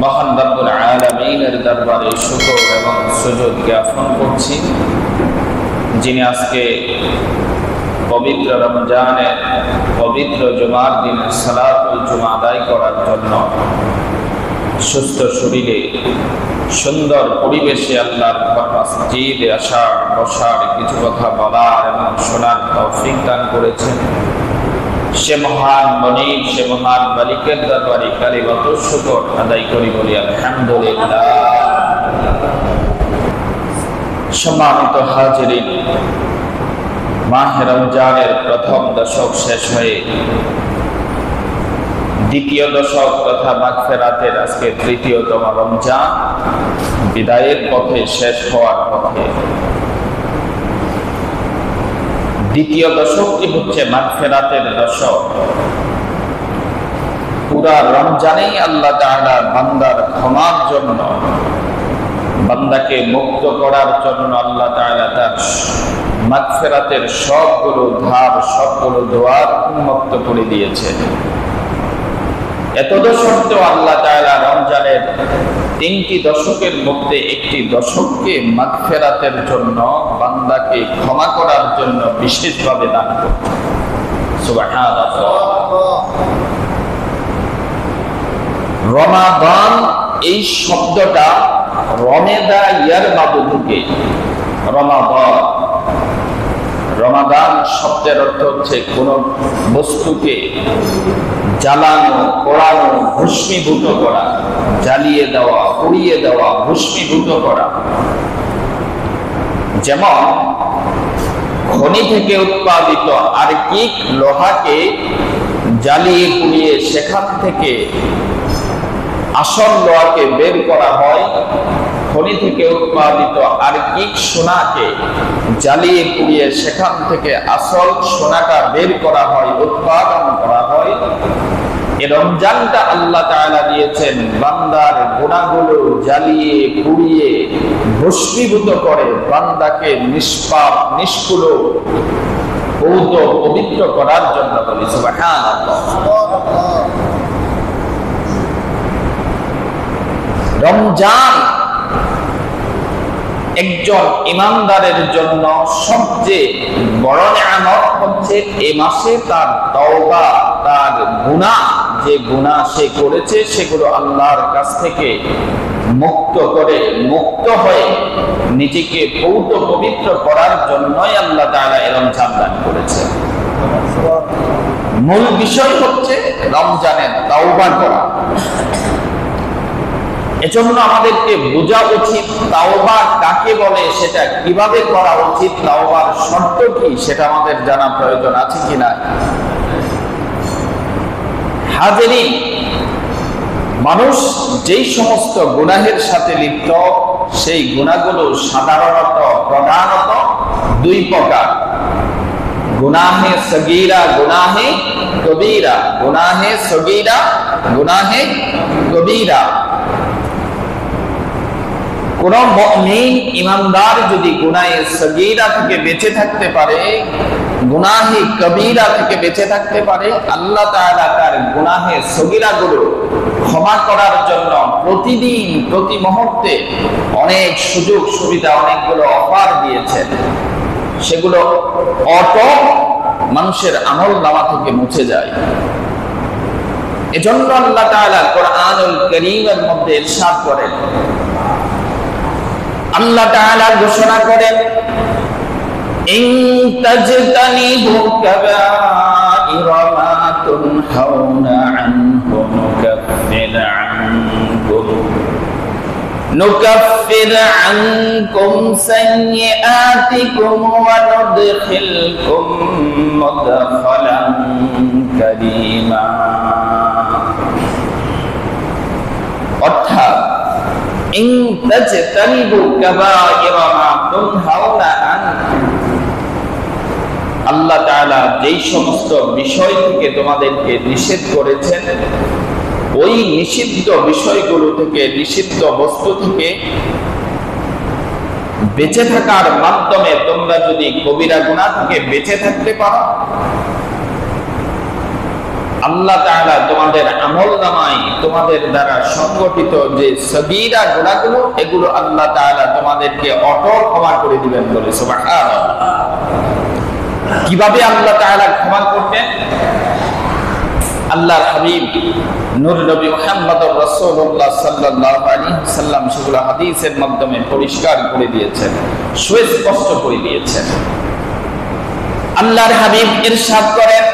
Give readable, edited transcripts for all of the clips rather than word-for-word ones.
মহান রব্বুল আলামিনের দরবারে শুকর এবং সুজুদ জ্ঞাপন করছি, যিনি আজকে পবিত্র রমজানের পবিত্র জুমার দিনে সালাতুল জুমা আদায় করার জন্য সুস্থ শরীরে সুন্দর পরিবেশে আল্লাহর মসজিদে আসার বসার কিছু কথা বলার এবং শোনার তৌফিক দান করেছেন। সে মহান মনিব, সে মহান মালিকের দরবারে কালিমাত শুকর আদায় করি, বলি আলহামদুলিল্লাহ। সম্মানিত হাজিরিন, মাহে রমজানের প্রথম দশক শেষ হয়ে দ্বিতীয় দশক তথা মাগফিরাতের আজকে তৃতীয়তম রমজান বিদায়ের পথে, শেষ হওয়ার পথে। দ্বিতীয় দশকটি হচ্ছে মাগফিরাতের দশক। পুরা রমজানেই আল্লাহ তাআলা বান্দার ক্ষমার জন্য, বান্দাকে মুক্ত করার জন্য আল্লাহ তাআলা তার মাগফিরাতের সবগুলো ধার, সবগুলো দুয়ার উন্মুক্ত করে দিয়েছে। এতদ সত্ত্বেও আল্লাহ তাআলা রমজানের 3টি দশকের মধ্যে একটি দশককে মাগফিরাতের জন্য, বান্দাকে ক্ষমা করার জন্য বিশেষভাবে দান করেছেন। সুবহানাল্লাহ। রমাদান এই শব্দটা রমেদা ইয়ারমাদু থেকে রমাদান। রমাদান শব্দের অর্থ হচ্ছে কোন বস্তুকে জ্বালানো, পোড়ানো, ভস্মীভূত করা, জ্বালিয়ে দেওয়া, পুড়িয়ে দেওয়া, ভস্মীভূত করা। যেমন খনি থেকে উৎপাদিত আর্কিক লোহাকে জ্বালিয়ে পুড়িয়ে সেখান থেকে আসল লোহাকে বের করা হয়, খনি থেকে উৎপাদিত আর্কিক সোনাকে জ্বালিয়ে পুড়িয়ে সেখান থেকে আসল সোনাটা বের করা হয়, উৎপাদন করা হয়। এই রমজানটা আল্লাহ তাআলা দিয়েছেন বান্দার গুনাহগুলো জ্বালিয়ে পুড়িয়ে ভস্মীভূত করে বান্দাকে নিষ্পাপ, নিষ্কুল, পৌত, পবিত্র করার জন্য। বলি সুবহানাল্লাহ। রমজান একজন ইমানদারের জন্য সবচেয়ে বড় নিয়ামত হচ্ছে এই মাসে তার তওবা, তার গুনাহ, যে গুনাহ সে করেছে সেগুলো আল্লাহর কাছ থেকে মুক্ত করে, মুক্ত হয়ে নিজেকে পৌত পবিত্র করার জন্যই আল্লাহ তাআলা এই রমজান দান করেছে। মূল বিষয় হচ্ছে রমজানের তওবা করা। এজন্য আমাদেরকে বোঝা উচিত তাওবা কাকে বলে, সেটা কিভাবে করা উচিত, তাওবার শর্ত কি সেটা আমাদের জানা প্রয়োজন আছে কিনা। হাজিরিন, মানুষ যেই সমস্ত গুনাহের সাথে লিপ্ত, সেই গুনাহগুলো সাধারণত প্রধানত 2 প্রকার: গুনাহে সগীরা, গুনাহে কবীরা। গুনাহে সগীরা, গুনাহে কবীরা। কোন মুমিন ইমানদার যদি গুনাহে সগীরা থেকে বেঁচে থাকতে পারে, গুনাহে কবীরা থেকে বেঁচে থাকতে পারে, আল্লাহ তাআলা তার গুনাহে সগীরাগুলো ক্ষমা করার জন্য প্রতিদিন, প্রতি মুহূর্তে অনেক সুযোগ সুবিধা, অনেকগুলো অফার দিয়েছেন। সেগুলো অটো মানুষের আমলনামা থেকে মুছে যায়। এজন্য আল্লাহ তাআলা কোরআনুল কারীমের মধ্যে ইরশাদ করেন, আল্লাহ তাআলা ঘোষণা করেন, ইন তাজতানিবু কাবাইরা মা তুনহাউনা আনহু নুকাফির আনকুম সাইয়্যাতিকুম ওয়া নুদখিলকুম মুদখালান কারীমা। অর্থাৎ ইন তাজতানিবু কাবাইরা মা তুনহাউনা আনহু, আল্লাহ তাআলা যেই সমস্ত বিষয় থেকে তোমাদেরকে নিষেধ করেছেন, ওই নিষিদ্ধ বিষয়গুলো থেকে, নিষিদ্ধ বস্তু থেকে বেঁচে থাকার মাধ্যমে তোমরা যদি কবিরা গুনাহ থেকে বেঁচে থাকতে পারো, আল্লাহ তাআলা তোমাদের আমলনামায় তোমাদের দ্বারা সংগঠিত যে সগীরা গুনাহগুলো এগুলো আল্লাহ তাআলা তোমাদেরকে অটো ক্ষমা করে দিবেন বলে সুবহানাল্লাহ। কিভাবে আল্লাহ তাআলা ক্ষমা করবেন? আল্লাহর হাবিব নূর নবী মুহাম্মদুর রাসূলুল্লাহ সাল্লাল্লাহু আলাইহি ওয়াসাল্লাম সেগুলো হাদিসের মাধ্যমে পরিষ্কার করে দিয়েছেন, সুস্পষ্ট করে দিয়েছেন। আল্লাহর হাবিব ইরশাদ করেন,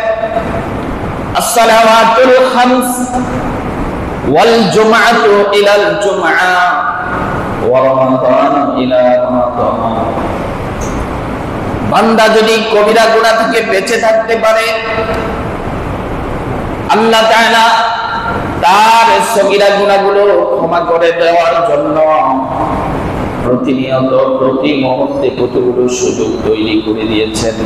আসসালাওয়াতুল খামস ওয়াল জুমআতু ইলাল জুমআ ওয়া রমাদান ইলা রমাদান। বান্দা যদি কবিরা গুনাহ থেকে বেঁচে থাকতে পারে, আল্লাহ তাআলা তার সগীরা গুনাহগুলো ক্ষমা করে দেওয়ার জন্য প্রতিনিয়ত প্রতি মুহূর্তে কতগুলো সুযোগ তৈরি করে দিয়েছেন।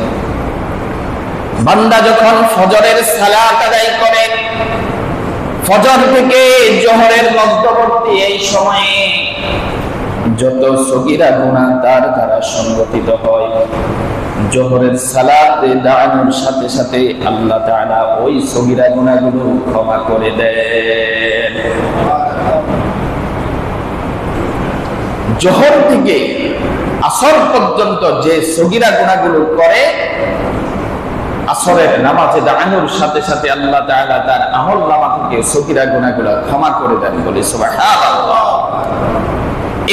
বান্দা যখন ফজরের সালাত আদায় করে, ফজর থেকে জোহরের মধ্যবর্তী এই সময়ে যত সগীরা গুনাহ তার দ্বারা সংগঠিত হয়, জোহরের সালাতে দাঁড়ানোর সাথে সাথে আল্লাহ তাআলা ওই সগীরা গুনাহগুলো ক্ষমা করে দেন। জোহর থেকে আসর পর্যন্ত যে সগীরা গুনাহগুলো করে, আসরের নামাজে দাঁড়ানোর সাথে সাথে আল্লাহ তাআলা তার আমলনামা থেকে সগীরা গুনাহগুলো ক্ষমা করে দেন বলে সুবহানাল্লাহ।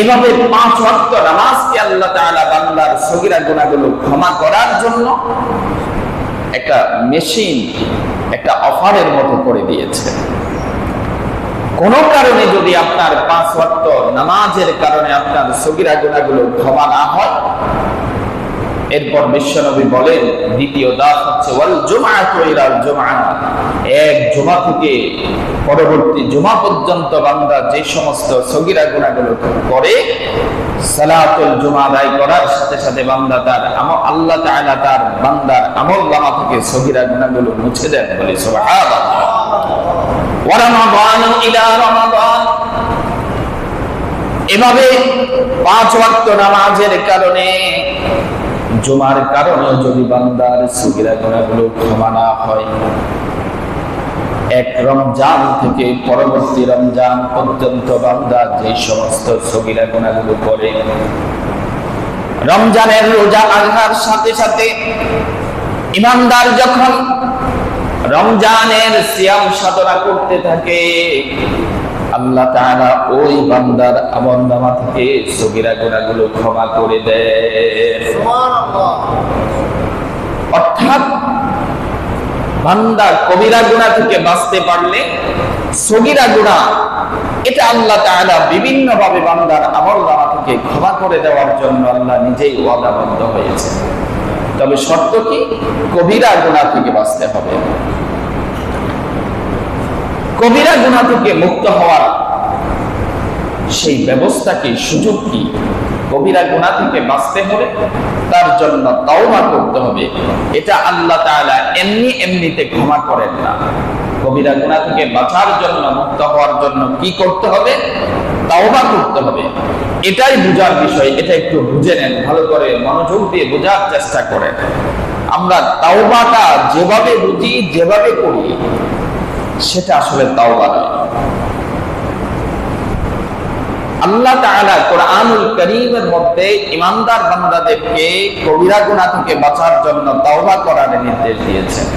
এভাবে 5 ওয়াক্ত নামাজকে আল্লাহ তাআলা বান্দার সগীরা গুনাহগুলো ক্ষমা করার জন্য একটা মেশিন, একটা অফারের মতো করে দিয়েছে। কোন কারণে যদি আপনার 5 ওয়াক্ত নামাজের কারণে আপনার সগীরা গুনাহগুলো ক্ষমা না হয়, এরপর বিশ্বনবী বলেন দ্বিতীয় ধাপ হচ্ছে ওয়াল জুমআতু ইলাল জুমআ। এক জুমা থেকে পরবর্তী জুমা পর্যন্ত বান্দা যে সমস্ত সগীরা গুনাহগুলো করে, সালাতুল জুমা আদায় করার সাথে সাথে বান্দা তার আল্লাহ তাআলা তার বান্দার আমলনামা থেকে সগীরা গুনাহগুলো মুছে দেন বলে সুবহানাল্লাহ। ওয়া রমাদান ইলা রমাদান। এভাবে 5 ওয়াক্ত নামাজের কারণে, জুমার কারণে যদি বান্দার সগীরা গুনাহগুলো ক্ষমা না হয়, এক রমজান থেকে পরবর্তী রমজান পর্যন্ত বান্দা যে সমস্ত সগীরা গুনাহগুলো করে, রমজানের রোজা আসার সাথে সাথে ইমানদার যখন রমজানের সিয়াম সাধনা করতে থাকে, আল্লাহ তাআলা ওই বান্দার আমলনামা থেকে সগীরা গুনাহগুলো ক্ষমা করে দেন। সুবহানাল্লাহ। অর্থাৎ বান্দা কবিরা গুনাহ থেকে বাঁচতে পারলে সগীরা গুনাহ এটা আল্লাহ তাআলা বিভিন্ন ভাবে বান্দার আমলনামা থেকে ক্ষমা করে দেওয়ার জন্য আল্লাহ নিজেই ওয়াদাবদ্ধ হয়েছে। তবে শর্ত কি? কবিরা গুনাহ থেকে বাঁচতে হবে। কবিরা গুনাহ থেকে মুক্ত হওয়ার সেই ব্যবস্থা কি, সুযোগ কি? কবিরা গুনাহ থেকে বাঁচতে হলে তার জন্য তাওবা করতে হবে। এটা আল্লাহ তাআলা এমনিতে ক্ষমা করেন না। কবিরা গুনাহ থেকে বাঁচার জন্য, মুক্ত হওয়ার জন্য কি করতে হবে? তাওবা করতে হবে। এটাই বুঝার বিষয়। এটা একটু বুঝে নেন, ভালো করে মনোযোগ দিয়ে বোঝার চেষ্টা করেন। আমরা তাওবাটা যেভাবে বুঝি, যেভাবে করি, সেটা আসলে তাওবা নয়। আল্লাহ তাআলা কোরআনুল কারীমের মধ্যে ঈমানদার বান্দাদেরকে কবিরা গুনাহ থেকে বাঁচার জন্য তাওবা করার নির্দেশ দিয়েছেন।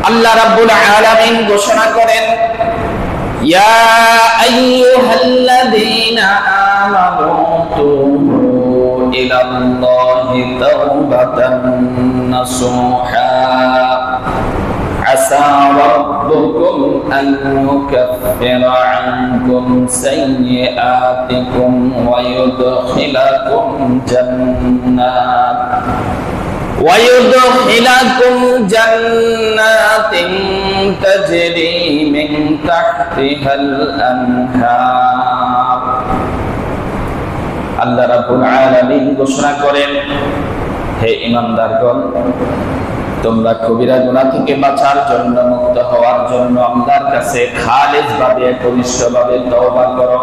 আল্লাহ রাব্বুল আলামিন ঘোষণা করেন, ইয়া আইয়ুহাল্লাযীনা আমানু তুবু ইলাল্লাহি তাওবাতান নাসুহা عسى ربكم أن يكفر عنكم سيئاتكم ويدخلكم جنات تجري من تحتها الأنهار। আল্লাহ রাব্বুল আলামিন ঘোষণা করেন, হে ঈমানদারগণ, তোমরা কবিরা গুনাহ থেকে বাঁচার জন্য, মুক্ত হওয়ার জন্য আল্লাহর কাছে খালিস ভাবে, একনিষ্ঠ ভাবে তওবা করো।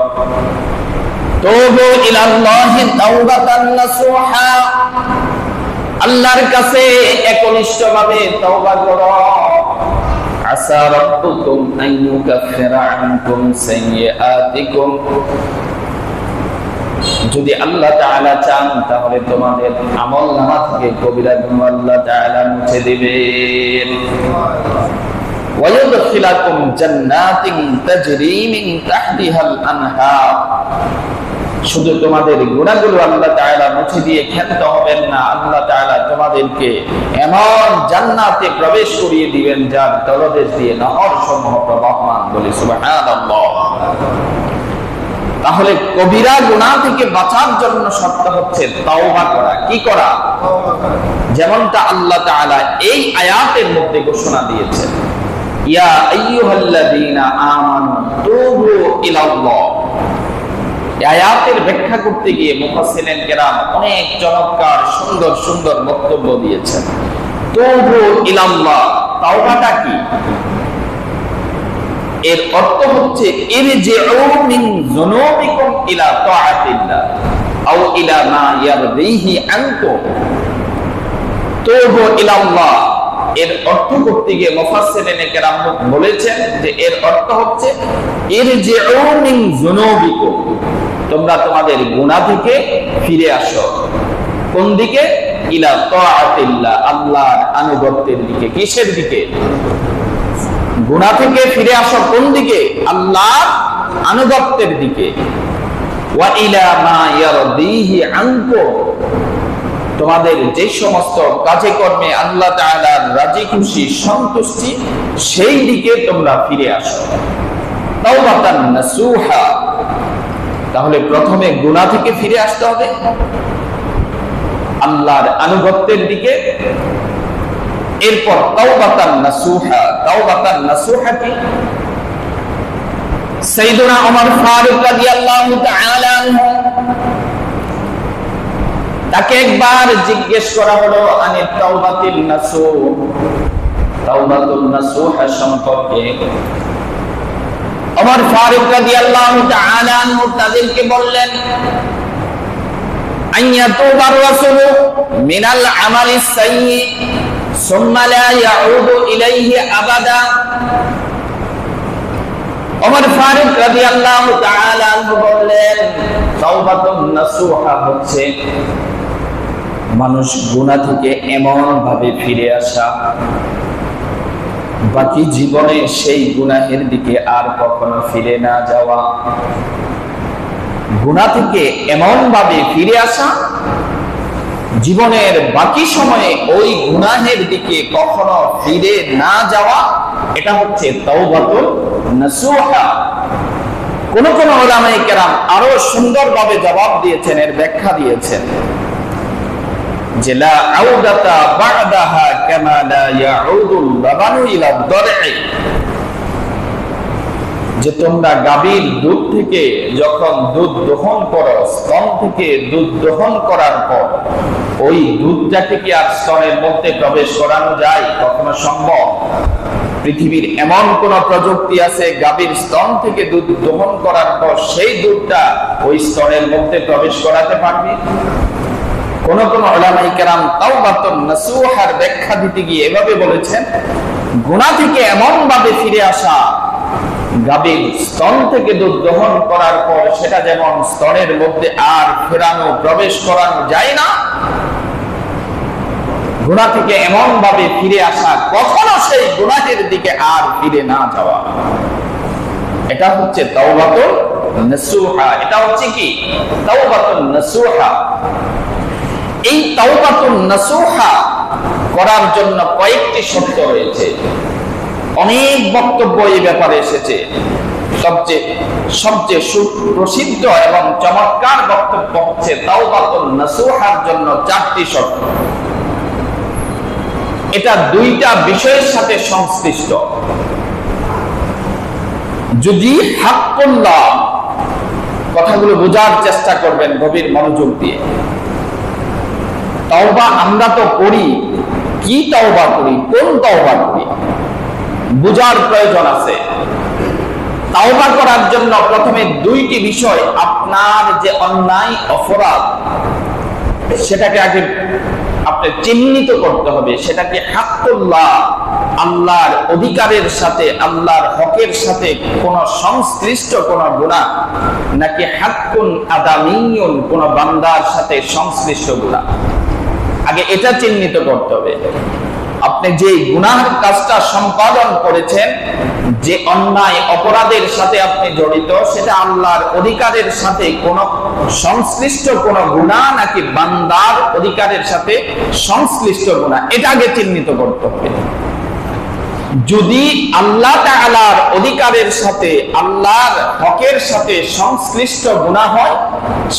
তুবু ইলাল্লাহি তাওবাতান নাসুহা। আল্লাহর কাছে একনিষ্ঠ ভাবে তওবা করো। আসা রাব্বুকুম আন ইউকাফিরা আনকুম সাইয়্যাতিকুম, যদি আল্লাহ তাআলা চান তাহলে তোমাদের আমলনামা থেকে কবিরা গুনাহ আল্লাহ তাআলা মুছে দিবেন। ওয়া ইয়াদখিলাকুম জান্নাতিন তাজরি মিন তাহতিহাল আনহার, শুধু তোমাদের গুনাহগুলো আল্লাহ তাআলা মুছে দিয়ে ক্ষান্ত হবেন না, আল্লাহ তাআলা তোমাদেরকে এমন জান্নাতে প্রবেশ করিয়ে দিবেন যার তলদেশ দিয়ে নহর সমূহ প্রবাহমান। বলি সুবহানাল্লাহ। তাহলে কবিরা গুনাহ থেকে বাঁচার জন্য শর্ত হচ্ছে তাওবা করা। কি করা? যেমনটা আল্লাহ তাআলা এই আয়াতের মধ্যে ঘোষণা দিয়েছেন, ইয়া আইয়ুহাল্লাযীনা আমানু তুবু ইলাল্লাহ। আয়াতের ব্যাখ্যা করতে গিয়ে মুফাসসিরিন কেরাম অনেক চমৎকার সুন্দর সুন্দর বক্তব্য দিয়েছেন। তুবু ইলাল্লাহ, তাওবাটা কি? এর অর্থ হচ্ছে ইরজিউ মিন যুনুবিকুম ইলা তাআতিল্লাহ আও ইলা মা ইয়ারদিহি আনকুম। তুবু ইলাল্লাহ এর অর্থ করতে গিয়ে মুফাসসিরিন কেরাম বলেছেন যে এর অর্থ হচ্ছে ইরজিউ মিন যুনুবিকুম, তোমরা তোমাদের গুনাহ থেকে ফিরে আসো। কোন দিকে? ইলা তাআতিল্লাহ, আল্লাহর আনুগত্যের দিকে। কিসের দিকে? গুনাহ থেকে ফিরে আসো কোন দিকে? আল্লাহর আনুগত্যের দিকে। ওয়া ইলা মা ইয়ারদিহি আনকুম, তোমাদের যে সমস্ত কাজে কর্মে আল্লাহ তাআলার রাজি খুশি সন্তুষ্টি সেই দিকে তোমরা ফিরে আসো। তাওবাতান নাসুহা, তাহলে প্রথমে গুনাহ থেকে ফিরে আসতে হবে আল্লাহর আনুগত্যের দিকে, এরপর তাওবাতান নাসুহা। তাওবাতান নাসুহা কি? সাইয়েদুনা ওমর ফারুক রাদিয়াল্লাহু তাআলা আনহু, তাকে একবার জিজ্ঞেস করা হলো আনি তাওবাতিন নাসুহ, তাওবাতুন নাসুহা সম্পর্কে। ওমর ফারুক রাদিয়াল্লাহু তাআলা আনহু তাদেরকে বললেন, আইয়াতুবার রাসূলু মিনাল আমালিস সাইয়্যি সুম্মা লা ইয়াউদু ইলাইহি আবাদা। ওমর ফারুক রাদিয়াল্লাহু তাআলা আনহু বললেন, তাওবাতুন নাসুহা হচ্ছে মানুষ গুনাহ থেকে এমন ভাবে ফিরে আসা বাকি জীবনে সেই গুনাহের দিকে আর কখনো ফিরে না যাওয়া। গুনাহ থেকে এমন ভাবে ফিরে আসা, জীবনের বাকি সময়ে ওই গুনাহের দিকে কখনো ফিরে না যাওয়া, এটা হচ্ছে তাওবাতুন নাসুহা। কোন কোন উলামায়ে কেরাম আরো সুন্দরভাবে জবাব দিয়েছেন, এর ব্যাখ্যা দিয়েছেন যে লা আউদাতা বা'দাহা কামা লা ইয়াউদুল লাবানু ইলা দার'i, যে তোমরা গাভীর দুধ থেকে যখন দুধ দহন করো, স্তন থেকে দুধ দহন করার পর ওই দুধটাকে কি আর স্তনের মধ্যে প্রবেশ করানো যায়? কখনো সম্ভব? পৃথিবীর এমন কোন প্রযুক্তি আছে গাভীর স্তন থেকে দুধ দহন করার পর সেই দুধটা ওই স্তনের মধ্যে প্রবেশ করাতে পারবে? কোন কোন উলামায়ে কেরাম তাওবাতুন নাসুহার ব্যাখ্যা দিতে গিয়ে এভাবে বলেছেন, গুনাহ থেকে এমন ভাবে ফিরে আসা, গাভীর স্তন থেকে দুধ দহন করার পর সেটা যেমন স্তনের মধ্যে আর ফেরানো প্রবেশ করানো যায় না, গুনাহ থেকে এমন ভাবে ফিরে আসা, কখনো সেই গুনাহের দিকে আর ফিরে না যাওয়া, এটা হচ্ছে তাওবাতুন নাসুহা। এটা হচ্ছে কি? তাওবাতুন নাসুহা। এই তাওবাতুন নাসুহা করার জন্য কয়েকটি শর্ত রয়েছে। অনেক বক্তব্য এই ব্যাপারে এসেছে। সবচেয়ে সুপ্রসিদ্ধ এবং চমৎকার বক্তব্য হচ্ছে তাওবাতুন নাসুহার জন্য 4টি শর্ত। এটা 2টা বিষয়ের সাথে সংশ্লিষ্ট। যদি হাক্কুল্লাহ, কথাগুলো বোঝার চেষ্টা করবেন গভীর মনোযোগ দিয়ে। তাওবা আমরা তো করি, কি তাওবা করি, কোন তাওবা করি, বুঝার প্রয়োজন আছে। তাওবা করার জন্য প্রথমে 2টি বিষয়, আপনার যে অন্যায় অপরাধ সেটাকে আগে আপনি চিহ্নিত করতে হবে, সেটাকে হাক্কুল্লাহ আল্লাহর অধিকারের সাথে, আল্লাহর হকের সাথে কোন সংশ্লিষ্ট কোন গুনাহ, নাকি হাক্কুন আদামিয়ুন কোন বান্দার সাথে সংশ্লিষ্ট গুনাহ। আগে এটা চিহ্নিত করতে হবে, আপনি যে গুনাহের কাজটা সম্পাদন করেছেন, যে অন্যায় অপরাধের সাথে আপনি জড়িত, সেটা আল্লাহর অধিকারের সাথে কোন সংশ্লিষ্ট কোন গুনাহ নাকি বান্দার অধিকারের সাথে সংশ্লিষ্ট গুনাহ, এটা আগে চিহ্নিত করতে হবে। যদি আল্লাহ তাআলার অধিকারের সাথে, আল্লাহর হকের সাথে সংশ্লিষ্ট গুনাহ হয়,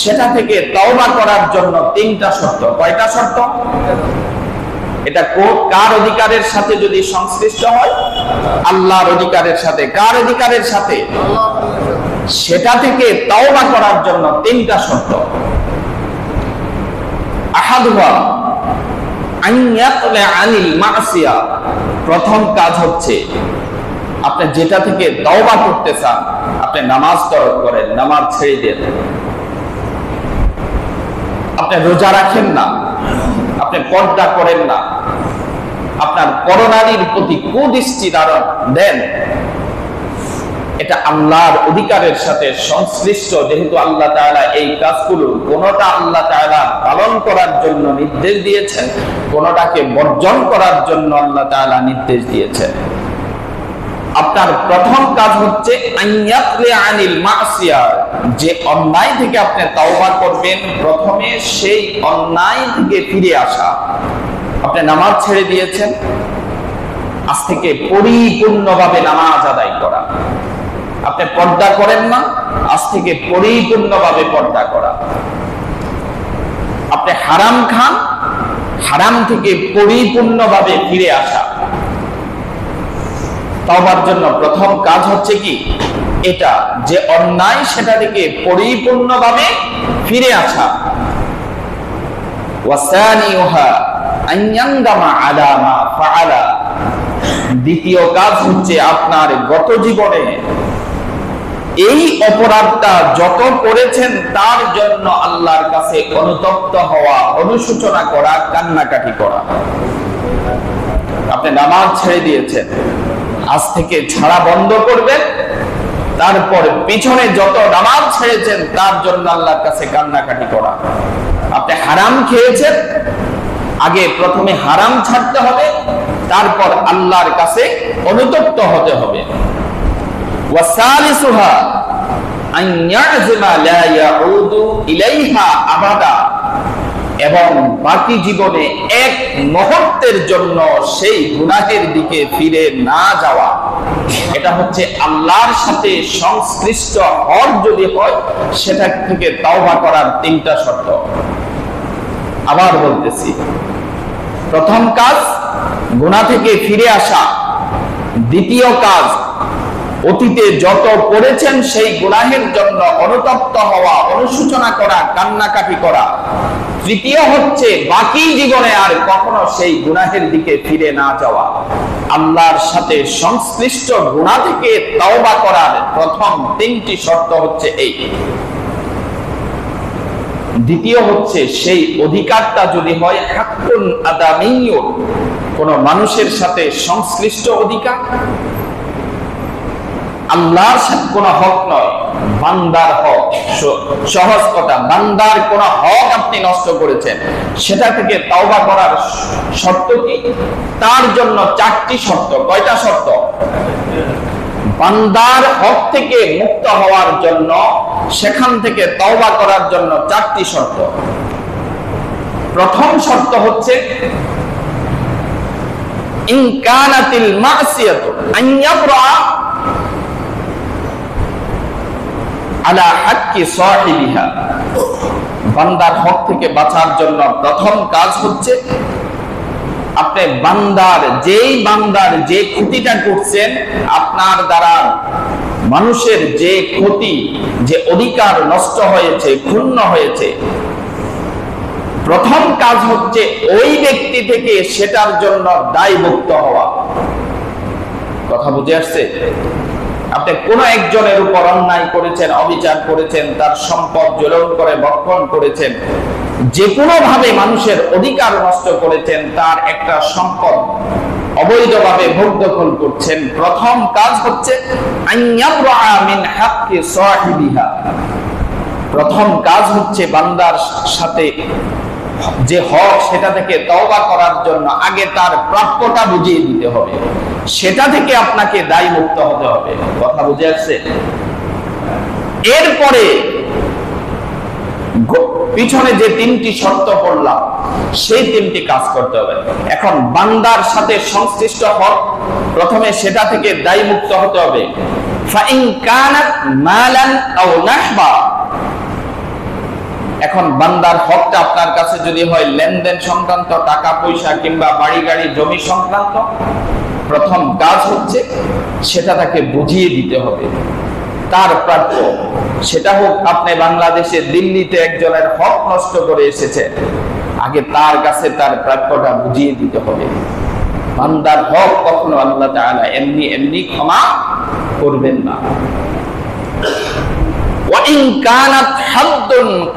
সেটা থেকে তওবা করার জন্য 3টা শর্ত। কয়টা শর্ত? এটা কার অধিকারের সাথে যদি সংশ্লিষ্ট হয়? আল্লাহর অধিকারের সাথে। কার অধিকারের সাথে? সেটা থেকে তওবা করার জন্য 3টা শর্ত। আহাদুহা আন ইয়াতলা আনিল মাসিয়া, প্রথম কাজ হচ্ছে আপনি যেটা থেকে তওবা করতে চান, আপনি নামাজ তরক করেন, নামাজ ছেড়ে দেন, আপনি রোজা রাখেন না, আপনি পর্দা করেন না, আপনার পরনারীর প্রতি কুদৃষ্টি দেন, এটা আল্লাহর অধিকারের সাথে সংশ্লিষ্ট। যেহেতু আল্লাহ তাআলা এই কাজগুলো কোনটা আল্লাহ তাআলা পালন করার জন্য নির্দেশ দিয়েছেন, কোনটাকে বর্জন করার জন্য আল্লাহ তাআলা নির্দেশ দিয়েছেন। আপনার প্রথম কাজ হচ্ছে আইয়াতলি আনিল মাসিয়া, যে অন্যায় থেকে আপনি তওবা করবেন, প্রথমে সেই অন্যায় থেকে ফিরে আসা। আপনি নামাজ ছেড়ে দিয়েছেন, আজ থেকে পরিপূর্ণভাবে নামাজ আদায় করা। আপনি পর্দা করেন না, আজ থেকে পরিপূর্ণভাবে পর্দা করা। আপনি হারাম খান, হারাম থেকে পরিপূর্ণভাবে ফিরে আসা। তওবার জন্য প্রথম কাজ হচ্ছে কি? এটা, যে অন্যায় সেটা থেকে পরিপূর্ণভাবে ফিরে আসা। ওয়াসানিউহা আন ইয়ানদামা আলা মা ফাআলা, দ্বিতীয় কাজ হচ্ছে আপনার গত জীবনে এই অপরাধটা যত করেছেন তার জন্য আল্লাহর কাছে অনুতপ্ত হওয়া, অনুশোচনা করা, কান্নাকাটি করা। আপনি নামাজ ছেড়ে দিয়েছেন, আজ থেকে ছাড়া বন্ধ করবেন, তারপর পিছনে যত নামাজ ছেড়েছেন তার জন্য আল্লাহর কাছে কান্নাকাটি করা। আপনি হারাম খেয়েছেন, আগে প্রথমে হারাম ছাড়তে হবে, তারপর আল্লাহর কাছে অনুতপ্ত হতে হবে। ওয়াসালিসুহা আন ইয়াযমা লা ইয়াউদু ইলাইহা আবাদা, এবং বাকি জীবনে এক মুহূর্তের জন্য সেই গুনাহের দিকে ফিরে না যাওয়া। এটা হচ্ছে আল্লাহর সাথে সংশ্লিষ্ট হওয়ার যদি হয়, সেটা থেকে তওবা করার 3টা শর্ত। আবার বলতেছি, প্রথম কাজ গুনাহ থেকে ফিরে আসা, দ্বিতীয় কাজ অতীতে যত করেছেন সেই গুনাহের জন্য অনুতপ্ত হওয়া, অনুশোচনা করা, কান্নাকাটি করা, তৃতীয় হচ্ছে বাকি জীবনে আর কখনো সেই গুনাহের দিকে ফিরে না যাওয়া। আল্লাহর সাথে সংশ্লিষ্ট গুনাহ থেকে তওবা করার প্রথম 3টি শর্ত হচ্ছে এই। দ্বিতীয় হচ্ছে সেই অধিকারটা যদি হয় হাক্কুন আদামিয়ুন, কোন মানুষের সাথে সংশ্লিষ্ট অধিকার, আল্লাহর সাথে কোন হক নয়, বান্দার হক। সহজ কথা, বান্দার কোন হক আপনি নষ্ট করেছেন, সেটা থেকে তওবা করার শর্ত কি? তার জন্য 4টি শর্ত। কয়টা শর্ত? বান্দার হক থেকে মুক্ত হওয়ার জন্য, সেখান থেকে তওবা করার জন্য 4টি শর্ত। প্রথম শর্ত হচ্ছে ইন কানাতিল মাসিয়াতু আন ইয়াবরা আলা হাক্কি সাহিবিহা, বান্দার হক থেকে বাঁচার জন্য প্রথম কাজ হচ্ছে আপনি বান্দার যে ক্ষতিটা করছেন, আপনার দ্বারা মানুষের যে ক্ষতি, যে অধিকার নষ্ট হয়েছে, ক্ষুণ্ণ হয়েছে, প্রথম কাজ হচ্ছে ওই ব্যক্তি থেকে সেটার জন্য দায়মুক্ত হওয়া। কথা বুঝে আসছে? আপনি কোন একজনের উপর অন্যায় করেছেন, অবিচার করেছেন, তার সম্পদ জুলুম করে ভক্ষণ করেছেন, যে কোনো ভাবে মানুষের অধিকার নষ্ট করেছেন, তার একটা সম্পদ অবৈধভাবে ভোগ দখল করছেন, প্রথম কাজ হচ্ছে আইয়াবরা মিন হাক্কি সাহিবিহা। প্রথম কাজ হচ্ছে বান্দার সাথে যে হক সেটা থেকে তওবা করার জন্য আগে তার প্রাপ্যটা বুঝিয়ে দিতে হবে, সেটা থেকে আপনাকে দায় মুক্ত হতে হবে। কথা বুঝে আসছে? এরপরে পিছনে যে তিনটি শর্ত পড়লাম সেই তিনটি কাজ করতে হবে। এখন বান্দার সাথে সংশ্লিষ্ট হক, প্রথমে সেটা থেকে দায় মুক্ত হতে হবে। ফাইন কানাত মালান আও নাহবা, এখন বান্দার হকটা আপনার কাছে যদি হয় লেনদেন সংক্রান্ত, টাকা পয়সা কিংবা বাড়ি গাড়ি জমি সংক্রান্ত, প্রথম কাজ হচ্ছে সেটা তাকে বুঝিয়ে দিতে হবে তার প্রাপ্য। সেটা হোক আপনি বাংলাদেশে দিল্লিতে একজনের হক নষ্ট করে এসেছে, আগে তার কাছে তার প্রাপ্যটা বুঝিয়ে দিতে হবে। বান্দার হক কখনো আল্লাহ তাআলা এমনি এমনি ক্ষমা করবেন না। وَإِنْ كَانَتْ حَدٌّ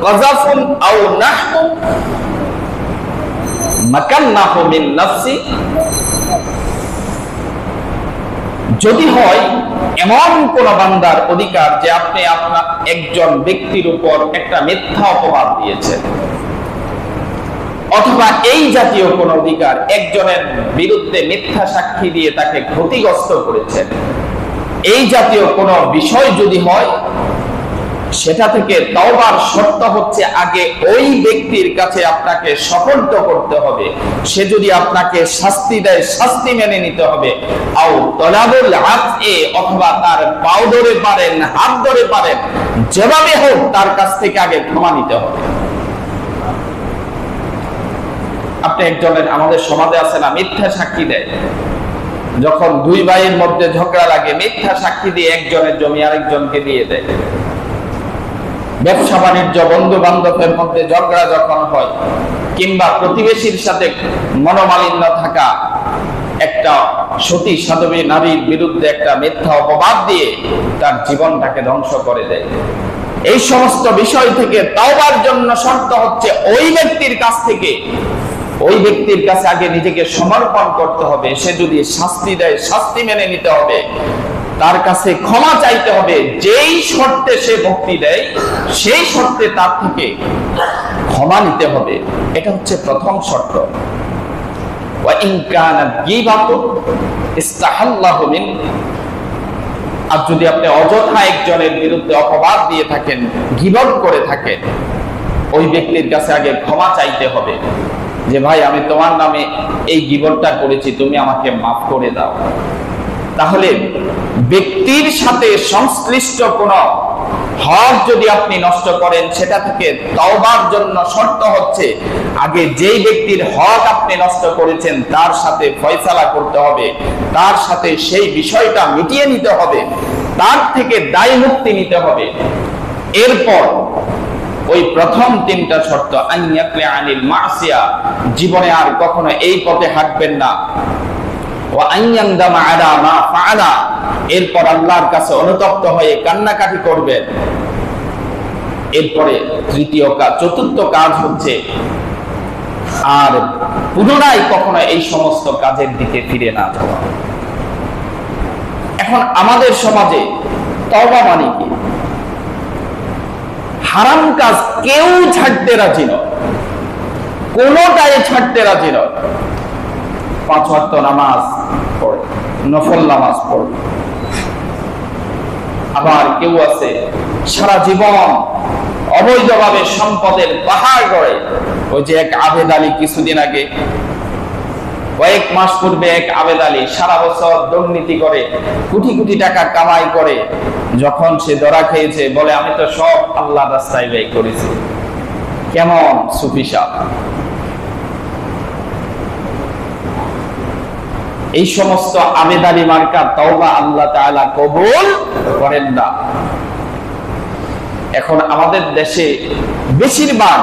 قَذَفٌ أَوْ نَحْبٌ مَكَنَّهُ مِنْ نَفْسِهِ, যদি হয় এমন কোন বান্দার অধিকার যে আপনি আপনার একজন ব্যক্তির উপর একটা মিথ্যা অপবাদ দিয়েছেন, অথবা এই জাতীয় কোন অধিকার, একজনের বিরুদ্ধে মিথ্যা সাক্ষী দিয়ে তাকে ক্ষতিগ্রস্ত করেছেন, এই জাতীয় কোন বিষয় যদি হয়, সেটা থেকে তওবার শর্ত হচ্ছে আগে ওই ব্যক্তির কাছে আপনাকে সুপর্দ করতে হবে। সে যদি আপনাকে শাস্তি দেয়, শাস্তি মেনে নিতে হবে। আও তলাবুল আফে, অথবা তার পাও ধরে পারেন, হাত ধরে পারেন, যেভাবে হোক তার কাছ থেকে আগে ক্ষমা নিতে হবে। আপনি একজনের, আমাদের সমাজে আছে না, মিথ্যা সাক্ষী দেয়। যখন দুই ভাইয়ের মধ্যে ঝগড়া লাগে, মিথ্যা সাক্ষী দিয়ে একজনের জমি আরেকজনকে দিয়ে দেয়। ব্যবসা বাণিজ্য, বন্ধু বান্ধবের মধ্যে ঝগড়া যখন হয়, কিংবা প্রতিবেশীর সাথে মনোমালিন্য থাকা, একটা সতী সাধবী নারীর বিরুদ্ধে একটা মিথ্যা অপবাদ দিয়ে তার জীবনটাকে ধ্বংস করে দেয়। এই সমস্ত বিষয় থেকে তওবার জন্য শর্ত হচ্ছে ওই ব্যক্তির কাছ থেকে, ওই ব্যক্তির কাছে আগে নিজেকে সমর্পণ করতে হবে। সে যদি শাস্তি দেয়, শাস্তি মেনে নিতে হবে। তার কাছে ক্ষমা চাইতে হবে। যেই শর্তে সে মুক্তি দেয়, সেই শর্তে তার থেকে ক্ষমা নিতে হবে। এটা হচ্ছে প্রথম শর্ত। ওয়াইন কানাত গীবাতু ইস্তাহাল্লাহু মিন, আর যদি আপনি অযথা একজনের বিরুদ্ধে অপবাদ দিয়ে থাকেন, গীবত করে থাকেন, ওই ব্যক্তির কাছে আগে ক্ষমা চাইতে হবে যে ভাই, আমি তোমার নামে এই গীবতটা করেছি, তুমি আমাকে মাফ করে দাও। তাহলে ব্যক্তির সাথে সংশ্লিষ্ট কোন হক যদি আপনি নষ্ট করেন, সেটা থেকে তওবার জন্য শর্ত হচ্ছে আগে যেই ব্যক্তির হক আপনি নষ্ট করেছেন তার সাথে ফয়সালা করতে হবে, তার সাথে সেই বিষয়টা মিটিয়ে নিতে হবে, তার থেকে দায় মুক্তি নিতে হবে। এরপর ওই প্রথম তিনটা শর্ত, আইয়াকলি আনিল মাসিয়া, জীবনে আর কখনো এই পথে হাঁটবেন না। এরপর আল্লাহর কাছে অনুতপ্ত হয়ে কান্নাকাটি করবেন। এরপরে চতুর্থ কাজ হচ্ছে আর পুনরায় কখনো এই সমস্ত কাজের দিকে ফিরে না যাওয়া। এখন আমাদের সমাজে তওবা মানে কি? হারাম কাজ কেউ ছাড়তে রাজি নয়, কোনটাই ছাড়তে রাজি নয়। 5 ওয়াক্ত নামাজ পড়ে, নফল নামাজ পড়ে। আবার কেউ আছে সারা জীবন অবৈধভাবে সম্পদের পাহাড় গড়ে। ওই যে এক আবেদ আলী, কিছুদিন আগে, কয়েক মাস পূর্বে এক আবেদ আলী সারা বছর দুর্নীতি করে কোটি কোটি টাকা কামাই করে, যখন সে ধরা খেয়েছে বলে আমি তো সব আল্লাহর রাস্তায় ব্যয় করেছি। কেমন সুফি সাহেব! এই সমস্ত আবেদারি মার্কা তওবা আল্লাহ তাআলা কবুল করেন না। এখন আমাদের দেশে বেশিরভাগ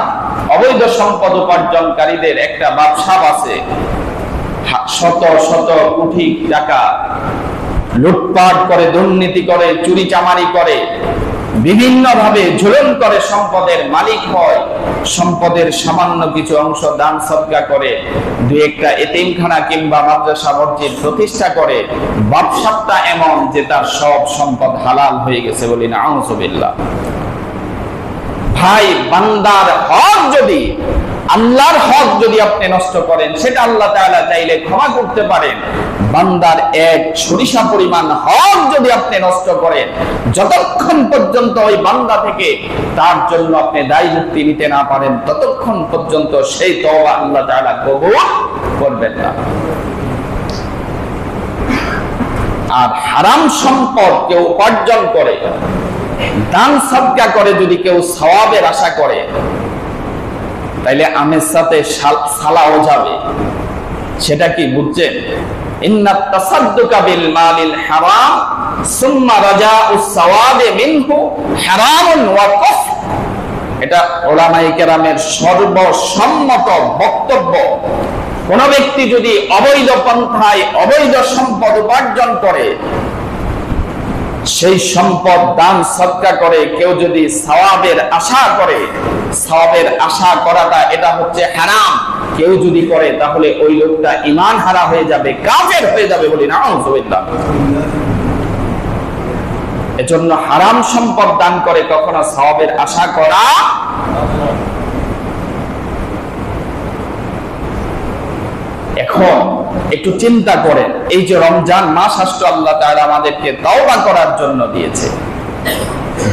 অবৈধ সম্পদ উপার্জনকারীদের একটা ব্যবসা আছে, শত শত কোটি টাকা লুটপাট করে, দুর্নীতি করে, চুরি চামারি করে, বিভিন্নভাবে ঝুলন করে সম্পদের মালিক হয়, সম্পদের সামান্য কিছু অংশ দান সদকা করে, দুই একটা এতিমখানা কিংবা মাদ্রাসা মসজিদ প্রতিষ্ঠা করে, ব্যবসাটা এমন যে তার সব সম্পদ হালাল হয়ে গেছে, বলি না আউযুবিল্লাহ। ভাই, বান্দার হক যদি, আল্লাহর হক যদি আপনি নষ্ট করেন, সেটা আল্লাহ তাআলা চাইলে ক্ষমা করতে পারেন। বান্দার এক সরিষা পরিমাণ হক যদি আপনি নষ্ট করেন, যতক্ষণ পর্যন্ত ওই বান্দা থেকে তার জন্য আপনি দায় মুক্তি নিতে না পারেন, ততক্ষণ পর্যন্ত সেই তওবা আল্লাহ তাআলা কবুল করবেন না। আর হারাম সম্পদ কেউ উপার্জন করে, দান সদকা করে, যদি কেউ সওয়াবের আশা করে, তাইলে আমের সাথে সালাও যাবে। সেটা কি বুঝছেন? ইন্নাত তাসাদ্দুকা বিল মালিল হারাম সুম্মা রাজাউস সাওয়াবি মিনহু হারামুন ওয়া কুফর। এটা উলামায়ে কেরামের সর্বসম্মত বক্তব্য। কোন ব্যক্তি যদি অবৈধ পন্থায় অবৈধ সম্পদ উপার্জন করে, সেই সম্পদ দান সদকা করে, কেউ যদি সওয়াবের আশা করে, সওয়াবের আশা করাটা এটা হচ্ছে হারাম। কেউ যদি করে তাহলে ওই লোকটা ঈমান হারা হয়ে যাবে, কাফের হয়ে যাবে, বলি না আউযুবিল্লাহ। এজন্য হারাম সম্পদ দান করে কখনো সওয়াবের আশা করা। এখন একটু চিন্তা করেন, এই যে রমজান মাস আসছে, আল্লাহ তাআলা আমাদেরকে তওবা করার জন্য দিয়েছে।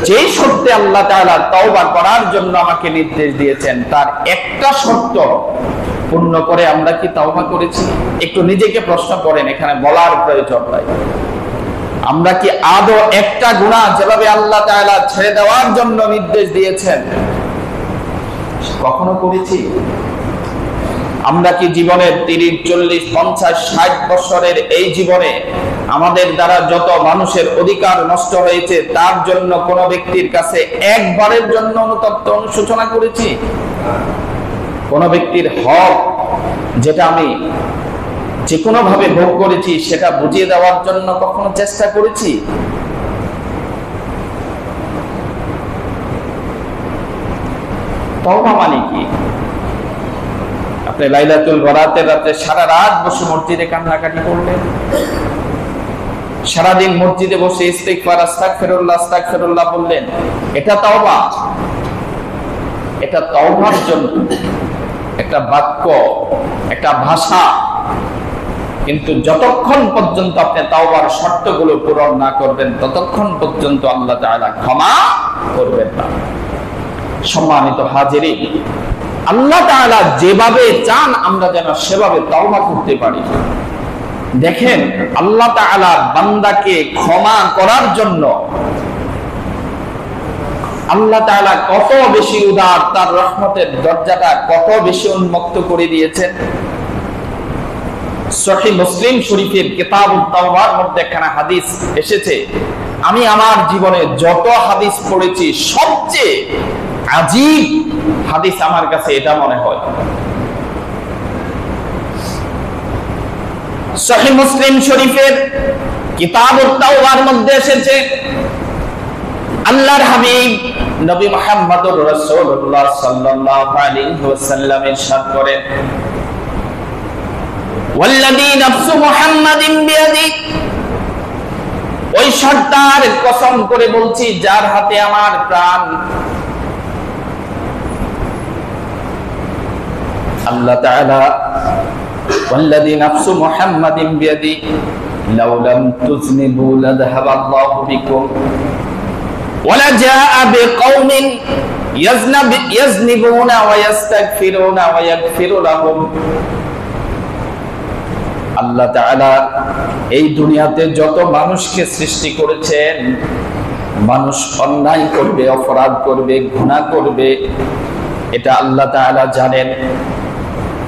যেই শর্তে আল্লাহ তাআলা তওবা করার জন্য আমাকে নির্দেশ দিয়েছেন, তার একটা শর্ত পূর্ণ করে আমরা কি তওবা করেছি? একটু নিজেকে প্রশ্ন করেন, এখানে বলার প্রয়োজন নাই। আমরা কি আদৌ একটা গুনাহ যেভাবে আল্লাহ তাআলা ছেড়ে দেওয়ার জন্য নির্দেশ দিয়েছেন কখনো করেছি? আমরা কি জীবনের 30, 40, 50, 60 বছরের এই জীবনে আমাদের দ্বারা যত মানুষের অধিকার নষ্ট হয়েছে, তার জন্য কোন ব্যক্তির কাছে একবারের জন্য অনুতপ্ত অনুশোচনা করেছি? কোন ব্যক্তির হক যেটা আমি যে কোনো ভাবে ভোগ করেছি, সেটা বুঝিয়ে দেওয়ার জন্য কখনো চেষ্টা করেছি? তওবা মানে কি? আপনি লাইলাতুল বরাতের রাতে সারা রাত বসে মসজিদে কান্নাকাটি করলেন, সারাদিন মসজিদে বসে ইস্তিগফার, আস্তাগফিরুল্লাহ, আস্তাগফিরুল্লাহ বললেন, এটা তওবা? এটা তওবার জন্য একটা বাক্য, একটা ভাষা। কিন্তু যতক্ষণ পর্যন্ত আপনি তওবার শর্তগুলো পূরণ না করবেন, ততক্ষণ পর্যন্ত আল্লাহ তাআলা ক্ষমা করবেন না। সম্মানিত হাজিরিন, আল্লাহ তাআলা যেভাবে চান আমরা যেন সেভাবে তওবা করতে পারি। দেখেন, আল্লাহ তাআলা বান্দাকে ক্ষমা করার জন্য আল্লাহ তাআলা কত বেশি উদার, তার রহমতের দরজাটা কত বেশি উন্মুক্ত করে দিয়েছেন। সহিহ মুসলিম শরীফের কিতাবুত তাওবার মধ্যে একখানা হাদিস এসেছে, আমি আমার জীবনে যত হাদিস পড়েছি সবচেয়ে আজীব হাদিস আমার কাছে এটা মনে হয়। সহিহ মুসলিম শরীফের কিতাবুত তাওবার মধ্যে এসেছে, আল্লাহর হাবিব নবী মুহাম্মদুর রাসূলুল্লাহ সাল্লাল্লাহু আলাইহি ওয়াসাল্লাম ইরশাদ করেন, ওয়াল্লাযী নাফসু মুহাম্মাদিন বিয়াদি, ওই সত্তার কসম করে বলছি যার হাতে আমার প্রাণ। আল্লাহ তাআলা ওয়াল্লাযী নাফসু মুহাম্মাদিন বিয়াদি লাউ লাম তুযনিবু লাযহাবাল্লাহু বিকুম ওয়ালা জাআ বিকওমিন ইয়াজনিবুনা ওয়া ইস্তাগফিরুনা ওয়া ইয়াগফিরু লাহুম। আল্লাহ তাআলা এই দুনিয়াতে যত মানুষকে সৃষ্টি করেছেন, মানুষ অন্যায় করবে, অপরাধ করবে, গুনাহ করবে, এটা আল্লাহ তাআলা জানেন।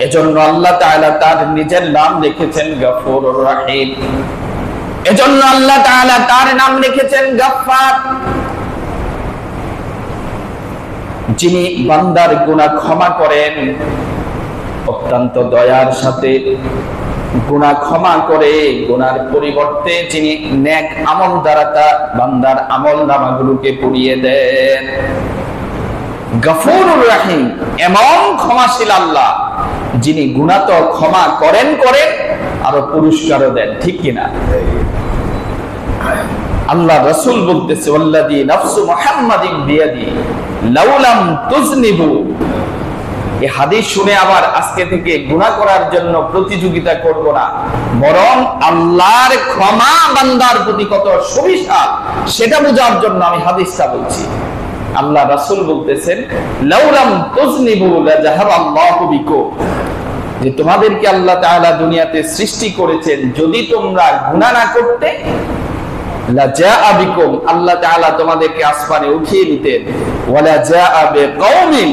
এজন্য আল্লাহ তাআলা তার নিজের নাম লিখেছেন গফুরুর রহিম। এজন্য আল্লাহ তাআলা তার নাম লিখেছেন গফফার, যিনি বান্দার গুনাহ ক্ষমা করেন অত্যন্ত দয়ার সাথে। গুনাহ ক্ষমা করে গুনার পরিবর্তে যিনি নেক আমল দ্বারা বান্দার আমল নামাগুলোকে পুড়িয়ে দেন। গফুরুর রহিম, এমন ক্ষমাশীল আল্লাহ যিনি গুনাহ তো ক্ষমা করেন আরো পুরস্কারও দেন, ঠিক কিনা? আল্লাহ রাসূল বলতেছে ওয়াল্লাযী নাফসু মুহাম্মাদিন বিয়াদি লাউলাম তুজনিবু। এই হাদিস শুনে আবার আজকে থেকে গুনাহ করার জন্য প্রতিযোগিতা করব না, বরং আল্লাহর ক্ষমা বান্দার প্রতি কত সুবিশাল সেটা বোঝার জন্য আমি হাদিসটা বলছি। আল্লাহ রাসূল বলতেছেন লাউলাম তুজনিবু লাযাহাবাল্লাহু বিকুম, যে তোমাদেরকে আল্লাহ তাআলা দুনিয়াতে সৃষ্টি করেছেন, যদি তোমরা গুনাহ না করতে লাজাআ বিকুম, আল্লাহ তাআলা তোমাদেরকে আসমানে উঠিয়ে নিতেন। ওয়ালা জাআ বিকওমিন,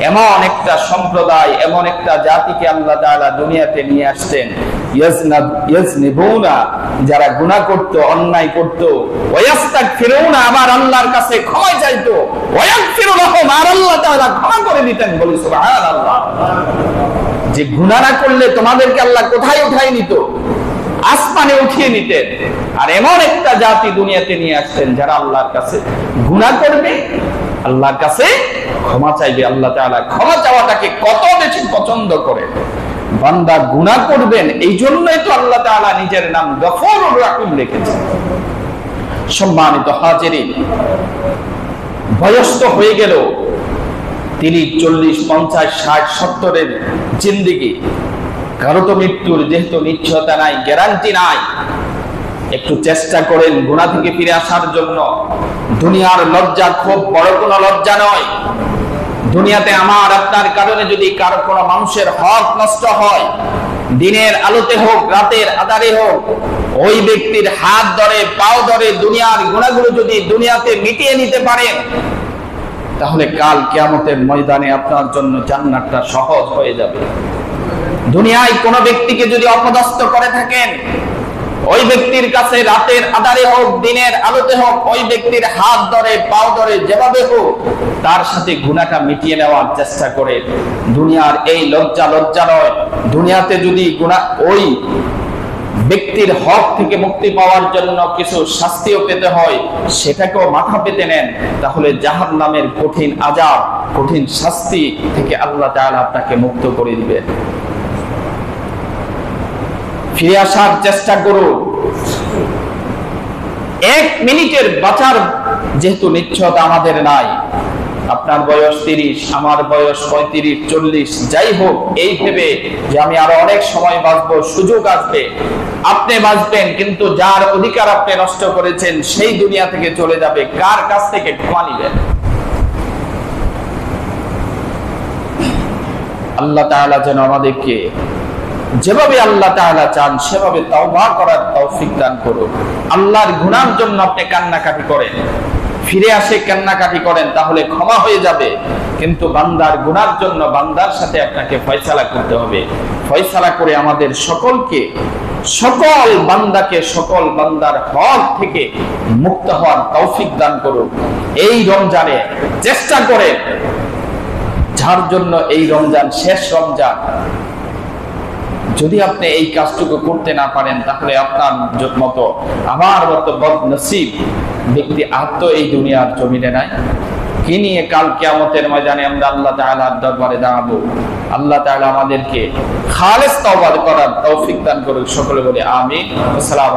এমন একটা সম্প্রদায়, এমন একটা জাতিকে আল্লাহ তাআলা দুনিয়াতে নিয়ে আসতেন, ইয়াজনিবুনা, যারা গুনাহ করত, অন্যায় করত, ওয়ায়াস্তাগফিরুনা, আবার আল্লাহর কাছে ক্ষমা চাইতো, ওয়ায়াগফিরু লাহুম, আর আল্লাহ তাআলা ক্ষমা করে দিতেন। বলি সুবহানাল্লাহ। যে গুনাহ না করলে তোমাদেরকে আল্লাহ কোথায় উঠাই নিত? আসমানে উঠিয়ে নিতেন। আর এমন একটা জাতি দুনিয়াতে নিয়ে আসতেন যারা আল্লাহর কাছে গুনাহ করবে, আল্লাহর কাছে ক্ষমা চাইবে। আল্লাহ তাআলা ক্ষমা চাওয়াটাকে কত বেশি পছন্দ করে। বান্দা গুনাহ করবেন, এই জন্যই তো আল্লাহ তাআলা নিজের নাম গফুরুর রহিম রেখেছেন। সম্মানিত হাজিরিন, বয়স তো হয়ে গেল 30, 40, 50, 60, 70-এর জিন্দেগি। কারো তো মৃত্যুর যেহেতু নিশ্চয়তা নাই, গ্যারান্টি নাই। একটু চেষ্টা করেন গুনাহ থেকে ফিরে আসার জন্য। দুনিয়ার লজ্জা খুব বড় কোনো লজ্জা নয়। দুনিয়াতে আমার আপনার কারণে যদি কারো কোনো মানুষের হক নষ্ট হয়, দিনের আলোতে হোক রাতের আঁধারে হোক, ওই ব্যক্তির হাত ধরে পাও ধরে দুনিয়ার গুনাহগুলো যদি দুনিয়াতে মিটিয়ে নিতে পারেন, তাহলে কাল কিয়ামতের ময়দানে আপনার জন্য জান্নাতটা সহজ হয়ে যাবে। দুনিয়ায় কোনো ব্যক্তিকে যদি অপদস্থ করে থাকেন, ওই ব্যক্তির কাছে রাতের আঁধারে হোক দিনের আলোতে হোক, ওই ব্যক্তির হাত ধরে পাও ধরে যেভাবে হোক তার সাথে গুনাহটা মিটিয়ে নেওয়ার চেষ্টা করে। দুনিয়ার এই লজ্জা নয়। দুনিয়াতে যদি গুনাহ ওই ব্যক্তির হক থেকে মুক্তি পাওয়ার জন্য কিছু শাস্তিও পেতে হয়, সেটাকেও মাথা পেতে নেন, তাহলে জাহান্নামের কঠিন আযাব, কঠিন শাস্তি থেকে আল্লাহ তাআলা আপনাকে মুক্ত করে দিবেন। ফিরে আসার চেষ্টা করুন। 1 মিনিটের বাঁচার যেহেতু নিশ্চয়তা আমাদের নাই, আপনার বয়স 30, আমার বয়স 35, 40, যাই হোক, এই ভেবে যে আমি আরো অনেক সময় বাঁচবো, সুযোগ আসবে, আপনি বাঁচবেন, কিন্তু যার অধিকার আপনি নষ্ট করেছেন সেই দুনিয়া থেকে চলে যাবে। কার কাছ থেকে ক্ষমা নিবেন? আল্লাহ তাআলা যেন আমাদেরকে যেভাবে আল্লাহ তাআলা চান সেভাবে তাওবা করার তৌফিক দান করুন। আল্লাহর গুনাহের জন্য আপনি কান্নাকাটি করেন, ফিরে আসে কান্নাকাটি করেন, তাহলে ক্ষমা হয়ে যাবে। কিন্তু বান্দার গুনাহের জন্য বান্দার সাথে আপনাকে ফয়সালা করতে হবে। ফয়সালা করে আমাদের সকলকে, সকল বান্দাকে, সকল বান্দার হক থেকে মুক্ত হওয়ার তৌফিক দান করুন। এই রমজানে চেষ্টা করে, যার জন্য এই রমজান শেষ রমজান, যদি আপনি এই কাজটুকু করতে না পারেন, তাহলে আপনার মতো আমার মতো বদনসিব ব্যক্তি আর তো এই দুনিয়ার জমিনে নাই। কি নিয়ে কাল কিয়ামতের ময়দানে আমরা আল্লাহ তাআলার দরবারে দাঁড়াবো? আল্লাহ তাআলা আমাদেরকে খালেস তওবা করার তৌফিক দান করুক। সকলে বলে আমিন। আসসালামু